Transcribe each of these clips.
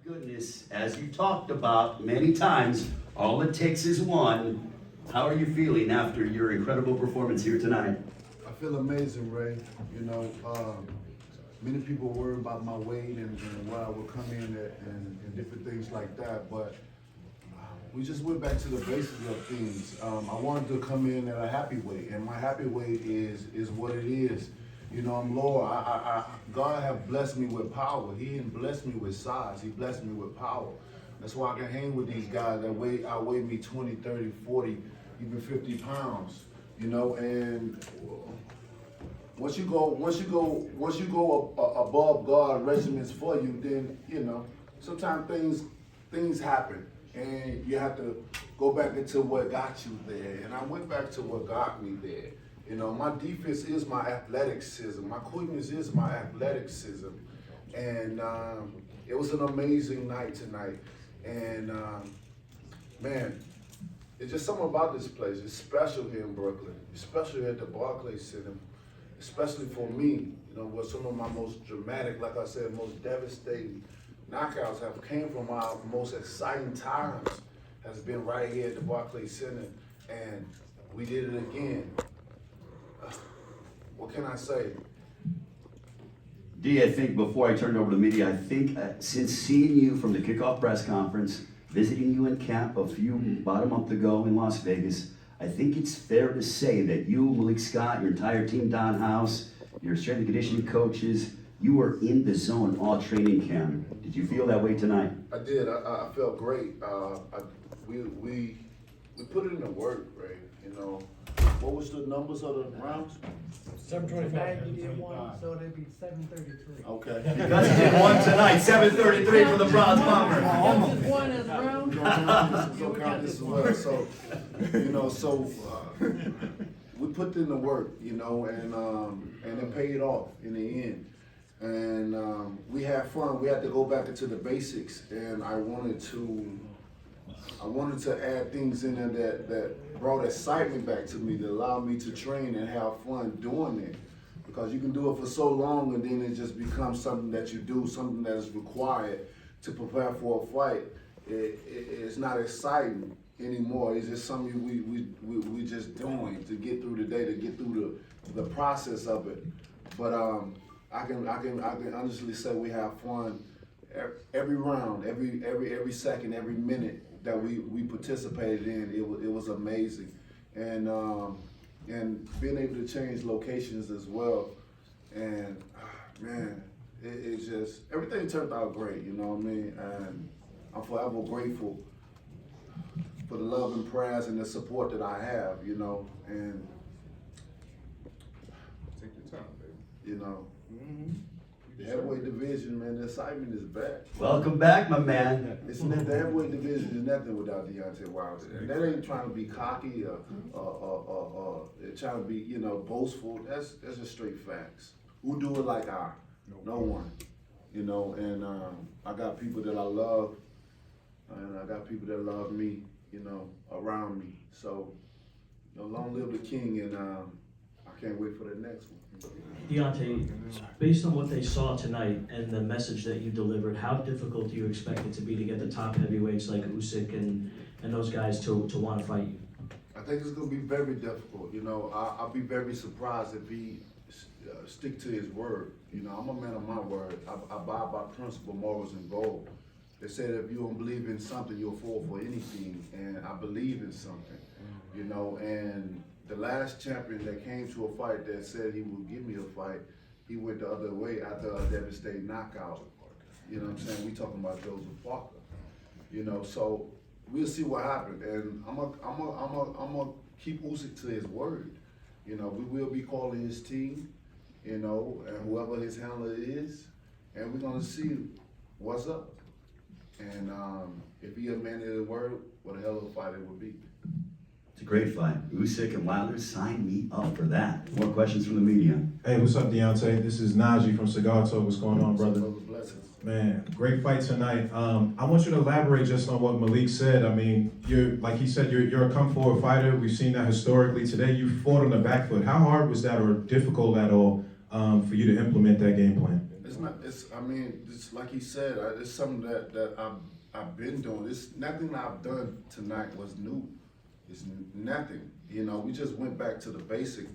Goodness, as you talked about many times, all it takes is one. How are you feeling after your incredible performance here tonight? I feel amazing, Ray. You know, many people worry about my weight and where I would come in at and different things like that, but we just went back to the basics of things. I wanted to come in at a happy weight, and my happy weight is what it is. You know, I'm lower. God have blessed me with power. He didn't bless me with size. He blessed me with power. That's why I can hang with these guys that outweigh me 20, 30, 40, even 50 pounds. You know, and once you go above God regiments for you, then you know sometimes things happen, and you have to go back into what got you there. And I went back to what got me there. You know, my defense is my athleticism. My quickness is my athleticism. And it was an amazing night tonight. And man, it's just something about this place. It's special here in Brooklyn. It's special here at the Barclays Center, especially for me. You know, where some of my most dramatic, like I said, most devastating knockouts have came from our most exciting times has been right here at the Barclays Center. And we did it again. What can I say? D, I think before I turn it over to the media, I think since seeing you from the kickoff press conference, visiting you in camp about a month ago in Las Vegas, I think it's fair to say that you, Malik Scott, your entire team, Don House, your strength and conditioning coaches, you were in the zone all training camp. Did you feel that way tonight? I did. I felt great. We put it in the work, right? You know. What was the numbers of the rounds? 725. You did one, so it'd be 733. Okay. Because you did one tonight, 733 for the bronze bomber. Just one as round. So count this as well. So, you know, we put in the work, you know, and it paid off in the end. And we had fun. We had to go back into the basics, and I wanted to add things in there that brought excitement back to me, that allowed me to train and have fun doing it. Because you can do it for so long and then it just becomes something that you do, something that is required to prepare for a fight. It's not exciting anymore. It's just something we just doing to get through the day, to get through the process of it. But I can honestly say we have fun every round, every second, every minute that we participated in. It was amazing, and being able to change locations as well, and man, it's just everything turned out great. You know what I mean? And I'm forever grateful for the love and prayers and the support that I have. You know, and take your time, baby. You know. Mm-hmm. The heavyweight division, man, the excitement is back. Welcome back, my man. Isn't that the heavyweight division is nothing without Deontay Wilder. And that ain't trying to be cocky or trying to be, you know, boastful. That's just straight facts. Who do it like I? No one. You know, and I got people that I love, and I got people that love me, you know, around me. So, you know, long live the king, and I can't wait for the next one. Deontay, based on what they saw tonight and the message that you delivered, how difficult do you expect it to be to get the top heavyweights like Usyk and those guys to want to fight you? I think it's going to be very difficult. You know, I'll be very surprised if he stick to his word. You know, I'm a man of my word. I abide by principle, morals, and goals. They say that if you don't believe in something, you'll fall for anything. And I believe in something, you know, and the last champion that came to a fight that said he would give me a fight, he went the other way after a devastating knockout. You know what I'm saying? We talking about Joseph Parker. You know, so we'll see what happens. And I'm gonna keep Usyk to his word. You know, we will be calling his team, you know, and whoever his handler is, and we're gonna see what's up. And if he a man of his word, what a hell of a fight it would be. It's a great fight. Usyk and Wilder, sign me up for that. More questions from the media. Hey, what's up, Deontay? This is Najee from Cigar Talk. What's going on, brother? Blessings. Man, great fight tonight. I want you to elaborate just on what Malik said. I mean, like he said, you're a come-forward fighter. We've seen that historically. Today, you fought on the back foot. How hard was that, or difficult at all, for you to implement that game plan? It's not. I mean, it's like he said. It's something that I've been doing. It's nothing I've done tonight was new. It's nothing. You know, we just went back to the basic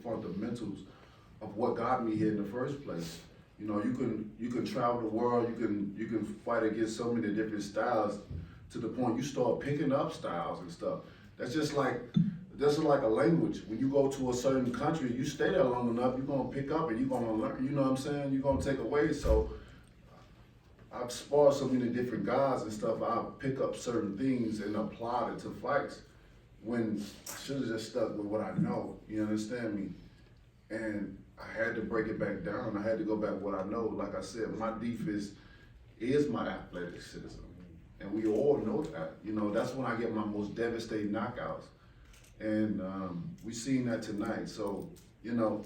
fundamentals of what got me here in the first place. You know, you can travel the world. You can fight against so many different styles to the point you start picking up styles and stuff. That's just like a language. When you go to a certain country, you stay there long enough, you're gonna pick up and you're gonna learn. You know what I'm saying? You're gonna take away. So I've sparred so many different guys and stuff. I pick up certain things and apply it to fights when I should have just stuck with what I know. You understand me? And I had to break it back down. I had to go back to what I know. Like I said, my defense is my athleticism. And we all know that. You know, that's when I get my most devastating knockouts. And we seen that tonight. So, you know,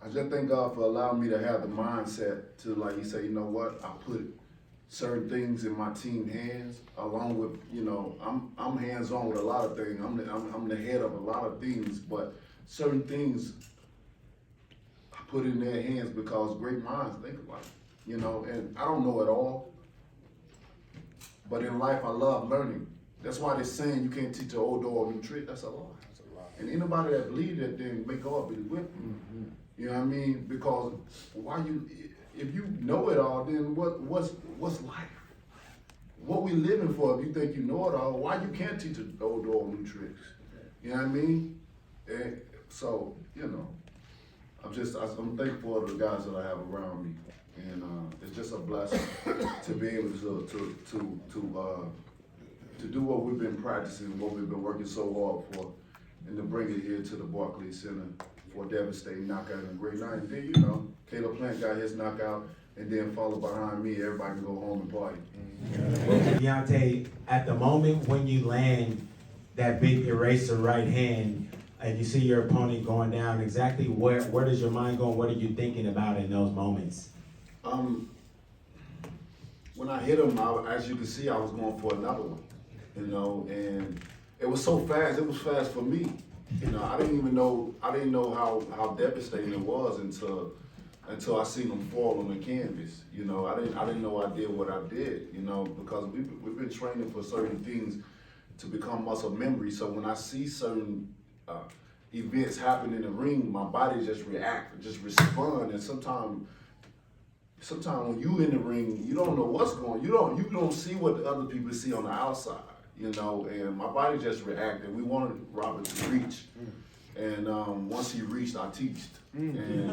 I just thank God for allowing me to have the mindset to, like you say, you know what, I put certain things in my team hands, along with, you know, I'm hands-on with a lot of things. I'm the head of a lot of things, but certain things I put in their hands because great minds think alike, you know, and I don't know it all, but in life I love learning. That's why they're saying you can't teach an old dog a new trick. That's a lie. And anybody that believes that, then may God be with them. You know what I mean? Because if you know it all, then what's life? What we living for? If you think you know it all, why you can't teach an old dog new tricks? You know what I mean? And so, you know, I'm thankful for the guys that I have around me, and it's just a blessing to be able to do what we've been practicing, what we've been working so hard for, and to bring it here to the Barclays Center for a devastating knockout and a great night. And then, you know, Caleb Plant got his knockout, and then followed behind me, everybody can go home and party. Deontay, at the moment when you land that big eraser right hand, and you see your opponent going down, exactly where does your mind go, and what are you thinking about in those moments? When I hit him, as you can see, I was going for another one, you know, and it was so fast. It was fast for me, you know. I didn't know how devastating it was until I seen him fall on the canvas. You know, I didn't know I did what I did, you know, because we've been training for certain things to become muscle memory. So when I see certain events happen in the ring, my body just respond, and sometimes when you in the ring, you don't know what's going. You don't see what the other people see on the outside, you know. And my body just reacted. We wanted Robert to reach, and once he reached, I teached. And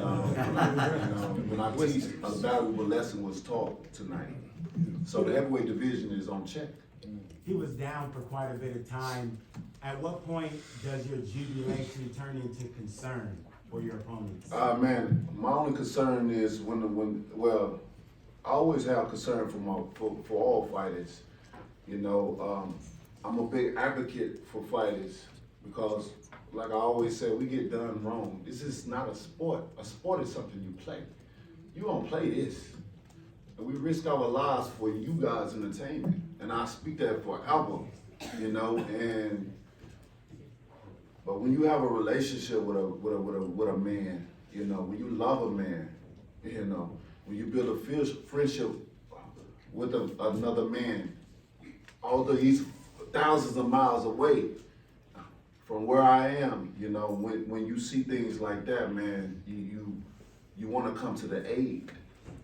when I teached, a valuable lesson was taught tonight. So the heavyweight division is on check. He was down for quite a bit of time. At what point does your jubilation turn into concern for your opponents? Man, my only concern is well, I always have concern for all fighters. You know, I'm a big advocate for fighters because, like I always say, we get done wrong. This is not a sport. A sport is something you play. You don't play this. And we risk our lives for you guys' entertainment. And I speak that forever, you know, but when you have a relationship with a man, you know, when you love a man, you know, when you build a friendship with another man, although he's thousands of miles away from where I am, you know, when you see things like that, man, you want to come to the aid.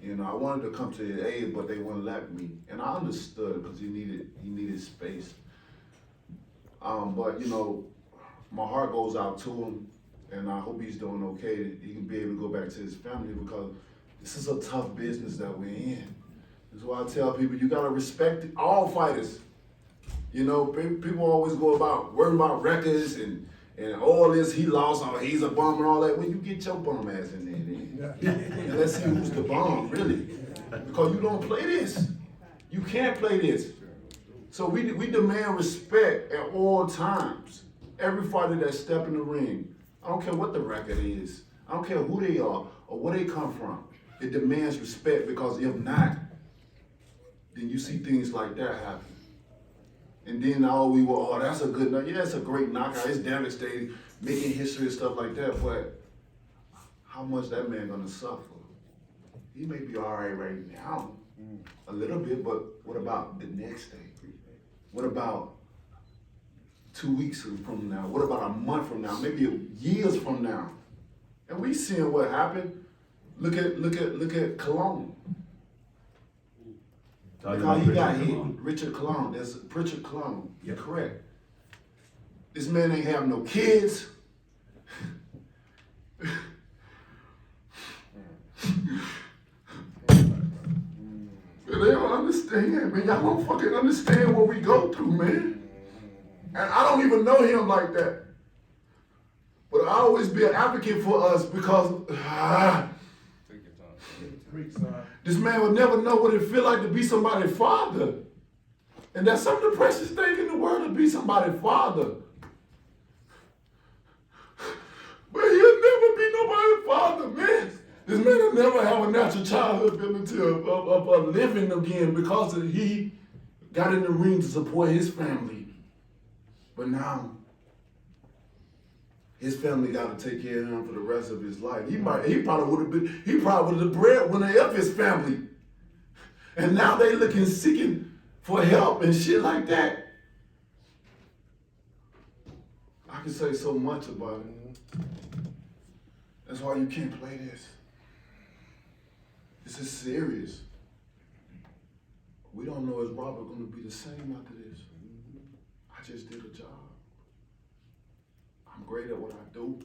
You know, I wanted to come to the aid, but they wouldn't let me, and I understood because he needed space. But you know, my heart goes out to him, and I hope he's doing okay. That he can be able to go back to his family, because this is a tough business that we're in. That's why I tell people, you gotta respect all fighters. You know, people always go about worrying about records and all this, he lost, or he's a bum and all that. Well, you get your bum ass in there then. And let's see who's the bum, really. Because you don't play this. You can't play this. So we demand respect at all times. Every fighter that step in the ring, I don't care what the record is. I don't care who they are or where they come from. It demands respect, because if not, then you see things like that happen. And then that's a good knockout. Yeah, it's a great knockout. It's devastating, making history and stuff like that. But how much that man gonna suffer? he may be all right now, a little bit, but what about the next day? What about 2 weeks from now? What about a month from now? Maybe years from now? And we seeing what happened. Look at Cologne. Look how he got hit. Richard Cologne. That's Richard Cologne. You're correct. This man ain't have no kids. They don't understand, man. Y'all don't fucking understand what we go through, man. And I don't even know him like that. But I always be an advocate for us because this man would never know what it feel like to be somebody's father. And that's some of the precious thing in the world, to be somebody's father. But he'll never be nobody's father, man. This man will never have a natural childhood ability of living again because he got in the ring to support his family. But now, his family got to take care of him for the rest of his life. He probably would have been the breadwinner of his family. And now they seeking for help and shit like that. I can say so much about it. That's why you can't play this. This is serious. We don't know if Robert gonna be the same after this. I just did a job. I'm great at what I do.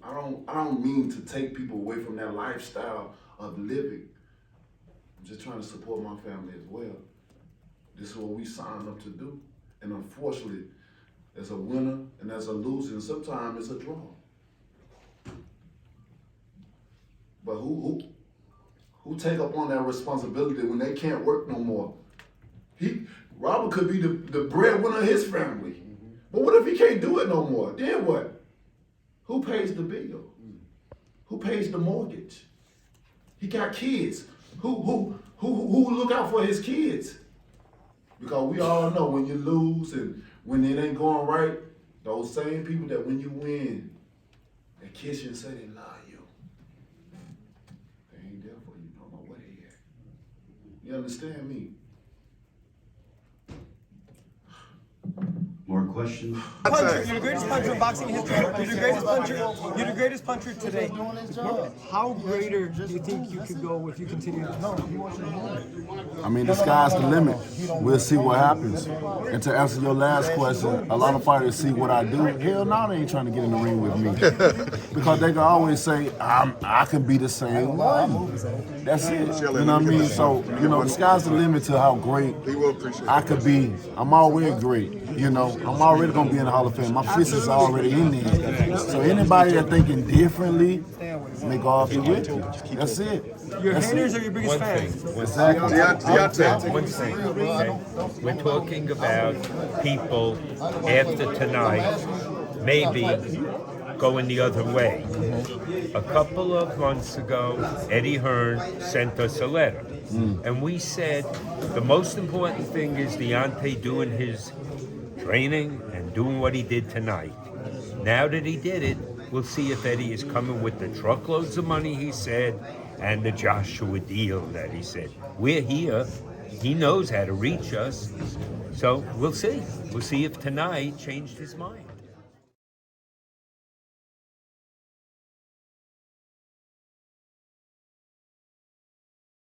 I don't mean to take people away from that lifestyle of living. I'm just trying to support my family as well. This is what we signed up to do. And unfortunately, there's a winner and there's a loser, and sometimes it's a draw. But who take up on that responsibility when they can't work no more? Robert could be the breadwinner of his family. But what if he can't do it no more? Then what? Who pays the bill? Who pays the mortgage? He got kids. Who look out for his kids? Because we all know when you lose and when it ain't going right, those same people that when you win, they kiss you and say they love you. They ain't there for you no more. Where they at? You understand me? More questions? Puncher, you're the greatest puncher in boxing history. You're the greatest puncher today. How greater do you think you could go if you continue? I mean, the sky's the limit. We'll see what happens. And to answer your last question, a lot of fighters see what I do. Hell no, they ain't trying to get in the ring with me. Because they can always say, I can be the same one. That's it. You know what I mean? So, the sky's the limit to how great I could be. I'm already great. I'm already going to be in the Hall of Fame. My fist is already in there. So anybody that thinking differently, may go off your with you. That's it. Your haters are your biggest fans. Exactly. Deontay, one thing. Okay? We're talking about people after tonight maybe going the other way. A couple of months ago, Eddie Hearn sent us a letter. And we said the most important thing is Deontay doing his training and doing what he did tonight. Now that he did it, we'll see if Eddie is coming with the truckloads of money he said and the Joshua deal that he said. We're here. He knows how to reach us. So we'll see. We'll see if tonight changed his mind.